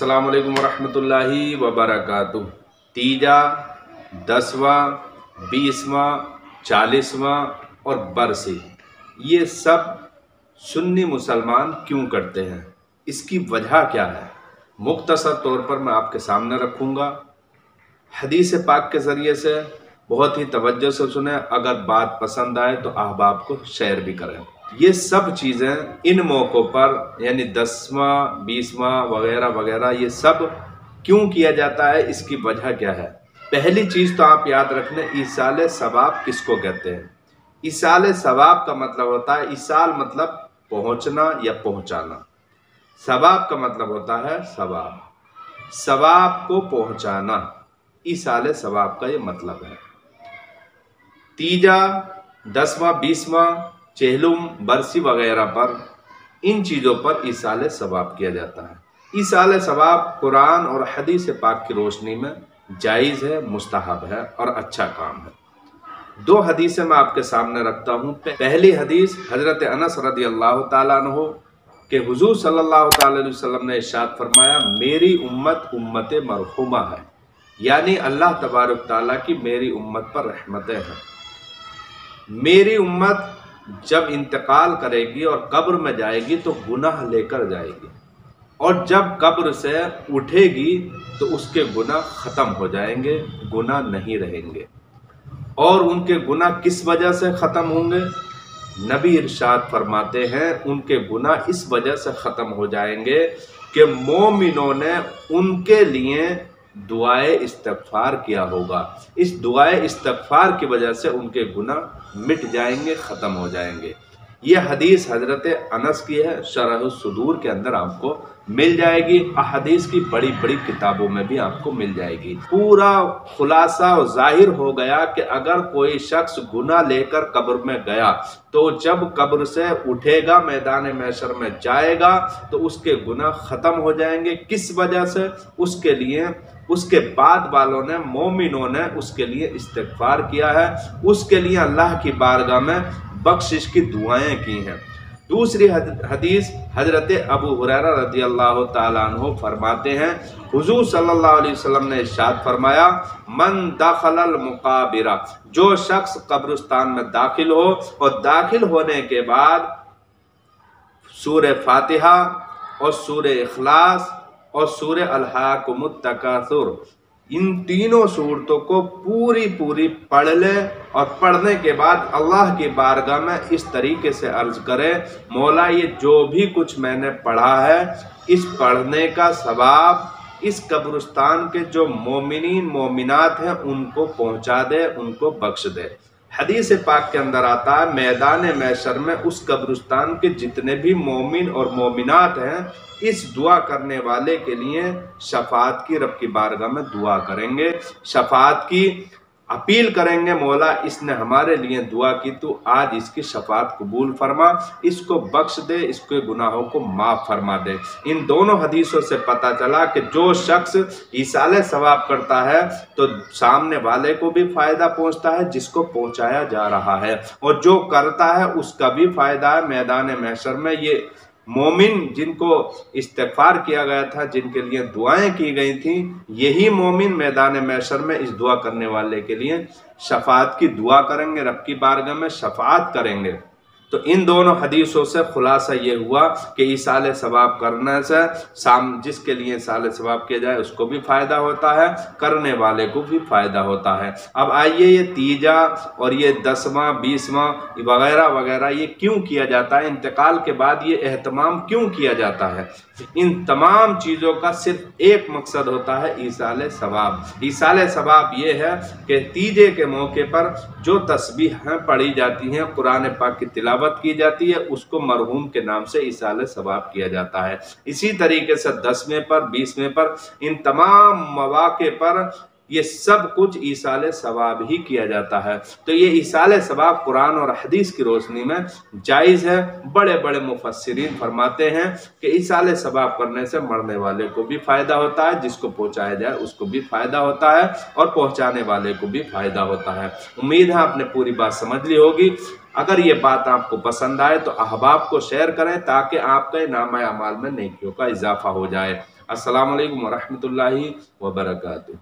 अस्सलाम वालेकुम वरहमतुल्लाहि वबरकातुह। तीजा, 10वां, 20वां, 40वां और बरसी, ये सब सुन्नी मुसलमान क्यों करते हैं, इसकी वजह क्या है, मुख्तसर तौर पर मैं आपके सामने रखूँगा। हदीस पाक के ज़रिए से बहुत ही तवज्जो से सुने, अगर बात पसंद आए तो अहबाब को शेयर भी करें। ये सब चीज़ें इन मौक़ों पर यानी 10वां, 20वां वगैरह वगैरह ये सब क्यों किया जाता है, इसकी वजह क्या है। पहली चीज़ तो आप याद रखने, ईसाल सवाब किसको कहते हैं। ईसाल सवाब का मतलब होता है, ईसाल मतलब पहुँचना या पहुँचाना, सवाब का मतलब होता है सवाब, सवाब को पहुँचाना, ईसाल सवाब का ये मतलब है। तीजा, 10वां, 20वां, चेहलुम, बरसी वगैरह पर, इन चीज़ों पर ईसाल सवाब किया जाता है। ईसाल सवाब कुरान और हदीस पाक की रोशनी में जायज़ है, मुस्तहब है और अच्छा काम है। दो हदीसें मैं आपके सामने रखता हूँ। पहली हदीस हज़रत अनस रज़ी अल्लाह ताला अन्हु के हुज़ूर सल्लल्लाहु अलैहि वसल्लम ने इरशाद फरमाया, मेरी उम्मत उम्मत मरहुमा है, यानी अल्लाह तबारक ताला की मेरी उम्मत पर रहमतें हैं। मेरी उम्मत जब इंतकाल करेगी और कब्र में जाएगी तो गुनाह लेकर जाएगी, और जब कब्र से उठेगी तो उसके गुनाह ख़त्म हो जाएंगे, गुनाह नहीं रहेंगे। और उनके गुनाह किस वजह से ख़त्म होंगे, नबी इरशाद फरमाते हैं उनके गुनाह इस वजह से ख़त्म हो जाएंगे कि मोमिनों ने उनके लिए दुआए इस्तग़फ़ार किया होगा। इस दुआए इस्तग़फ़ार की वजह से उनके गुनाह मिट जाएंगे, ख़त्म हो जाएंगे। ये हदीस हज़रत अनस की है, शरह सुदूर के अंदर आपको मिल जाएगी, अहदीस की बड़ी बड़ी किताबों में भी आपको मिल जाएगी। पूरा खुलासा और जाहिर हो गया कि अगर कोई शख्स गुनाह लेकर कब्र में गया तो जब कब्र से उठेगा, मैदान महशर में जाएगा तो उसके गुनाह ख़त्म हो जाएंगे। किस वजह से, उसके लिए उसके बाद वालों ने, मोमिनों ने उसके लिए इस्तिग़फ़ार किया है, उसके लिए अल्लाह की बारगाह में बख्शिश की दुआएं की हैं। दूसरी हदीस हज़रत अबू हुरैरा रज़ी अल्लाह ताला अन्हु फरमाते हैं, हुज़ूर सल्लल्लाहु अलैहि वसल्लम ने इरशाद फरमाया, मन दखलल मुक़ाबिरा, जो शख्स कब्रिस्तान में दाखिल हो और दाखिल होने के बाद सूरह फातिहा और सूरह इखलास और सूरह अल्हाकुमुत तकासुर, इन तीनों सूरतों को पूरी पूरी पढ़ ले, और पढ़ने के बाद अल्लाह की बारगाह में इस तरीके से अर्ज़ करे, मौला ये जो भी कुछ मैंने पढ़ा है, इस पढ़ने का सवाब इस कब्रिस्तान के जो मोमिनीन मोमिनात हैं उनको पहुँचा दे, उनको बख्श दे। हदीस पाक के अंदर आता है, मैदान महशर में उस कब्रिस्तान के जितने भी मोमिन और मोमिनात हैं, इस दुआ करने वाले के लिए शफाअत की, रब की बारगाह में दुआ करेंगे, शफाअत की अपील करेंगे, मौला इसने हमारे लिए दुआ की, तो आज इसकी शफाअत कबूल फरमा, इसको बख्श दे, इसके गुनाहों को माफ़ फरमा दे। इन दोनों हदीसों से पता चला कि जो शख्स ईसाले सवाब करता है तो सामने वाले को भी फ़ायदा पहुंचता है जिसको पहुंचाया जा रहा है, और जो करता है उसका भी फ़ायदा है मैदान महशर में। ये मोमिन जिनको इस्तिग़फ़ार किया गया था, जिनके लिए दुआएं की गई थी, यही मोमिन मैदान महशर में इस दुआ करने वाले के लिए शफाअत की दुआ करेंगे, रब की बारगाह में शफाअत करेंगे। तो इन दोनों हदीसों से खुलासा ये हुआ कि ईसाल सवाब करने से जिसके लिए ईसाल सवाब किया जाए उसको भी फ़ायदा होता है, करने वाले को भी फ़ायदा होता है। अब आइए, ये तीजा और ये 10वां, 20वां वगैरह वगैरह ये क्यों किया जाता है, इंतकाल के बाद ये एहतमाम क्यों किया जाता है। इन तमाम चीज़ों का सिर्फ एक मकसद होता है, ईसाल सवाब। ईसाल सवाब ये है कि तीजे के मौके पर जो तस्बीहें पढ़ी जाती हैं, कुरान पाक की तिलावत की जाती है, उसको मरहूम के नाम से ईसाल सवाब किया जाता है। इसी तरीके से 10वें पर, 20वें पर, इन तमाम मौके पर ये सब कुछ ईसाल सवाब ही किया जाता है। तो ये ईसाल सवाब कुरान और हदीस की रोशनी में जायज़ है। बड़े बड़े मुफस्सिरीन फरमाते हैं कि ईसाल सवाब करने से मरने वाले को भी फ़ायदा होता है, जिसको पहुँचाया जाए उसको भी फ़ायदा होता है, और पहुँचाने वाले को भी फ़ायदा होता है। उम्मीद है आपने पूरी बात समझ ली होगी। اگر یہ بات آپ کو پسند آئے تو احباب کو شیئر کریں تاکہ آپ کے نامہ اعمال میں نیکیوں کا اضافہ ہو جائے۔ السلام علیکم ورحمۃ اللہ وبرکاتہ۔